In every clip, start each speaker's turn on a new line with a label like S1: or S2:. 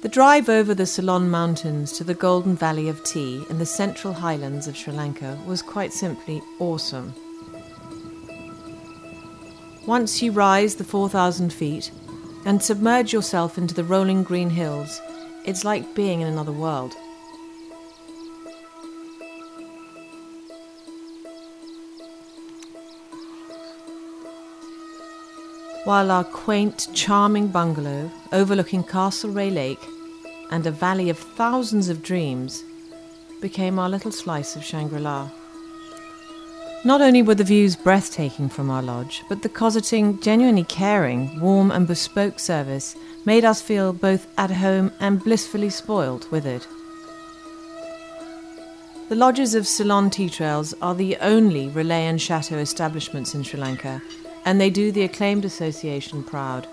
S1: The drive over the Ceylon Mountains to the Golden Valley of Tea in the central highlands of Sri Lanka was quite simply awesome. Once you rise the 4,000 feet and submerge yourself into the rolling green hills, it's like being in another world. While our quaint, charming bungalow overlooking Castlereagh Lake and a valley of thousands of dreams became our little slice of Shangri-La. Not only were the views breathtaking from our lodge, but the cosseting, genuinely caring, warm and bespoke service made us feel both at home and blissfully spoiled with it. The lodges of Ceylon Tea Trails are the only relay and chateau establishments in Sri Lanka, and they do the acclaimed association proud.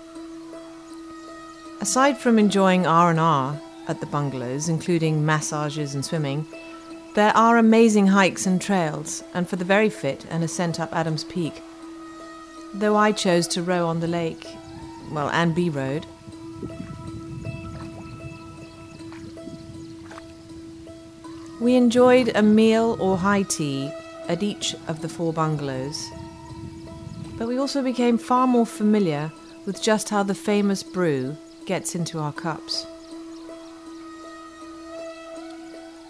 S1: Aside from enjoying R&R at the bungalows, including massages and swimming, there are amazing hikes and trails, and for the very fit, an ascent up Adams Peak. Though I chose to row on the lake, and be rowed. We enjoyed a meal or high tea at each of the 4 bungalows, but we also became far more familiar with just how the famous brew gets into our cups.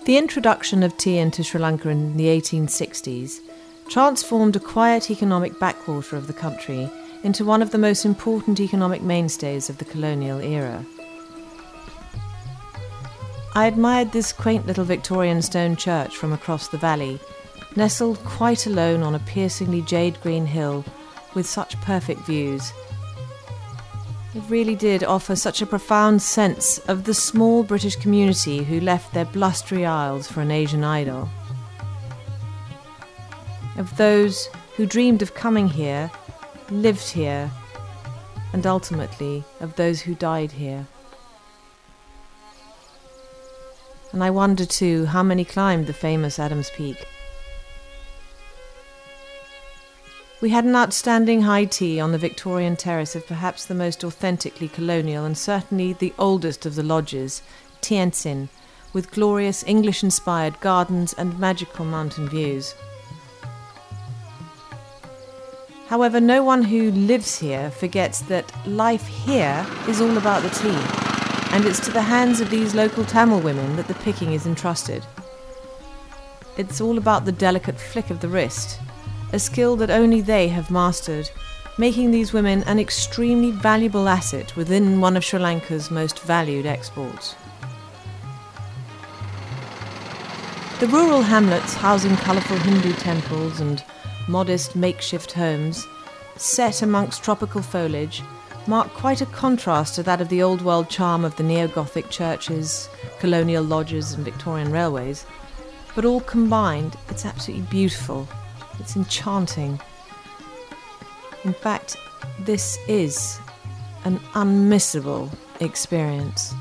S1: The introduction of tea into Sri Lanka in the 1860s transformed a quiet economic backwater of the country into one of the most important economic mainstays of the colonial era. I admired this quaint little Victorian stone church from across the valley, nestled quite alone on a piercingly jade-green hill with such perfect views. It really did offer such a profound sense of the small British community who left their blustery isles for an Asian idol. Of those who dreamed of coming here, lived here, and ultimately of those who died here. And I wonder too how many climbed the famous Adams Peak. We had an outstanding high tea on the Victorian terrace of perhaps the most authentically colonial and certainly the oldest of the lodges, Tien Sin, with glorious English-inspired gardens and magical mountain views. However, no one who lives here forgets that life here is all about the tea, and it's to the hands of these local Tamil women that the picking is entrusted. It's all about the delicate flick of the wrist, a skill that only they have mastered, making these women an extremely valuable asset within one of Sri Lanka's most valued exports. The rural hamlets housing colourful Hindu temples and modest makeshift homes, set amongst tropical foliage, mark quite a contrast to that of the old-world charm of the neo-Gothic churches, colonial lodges and Victorian railways. But all combined, it's absolutely beautiful. It's enchanting. In fact, this is an unmissable experience.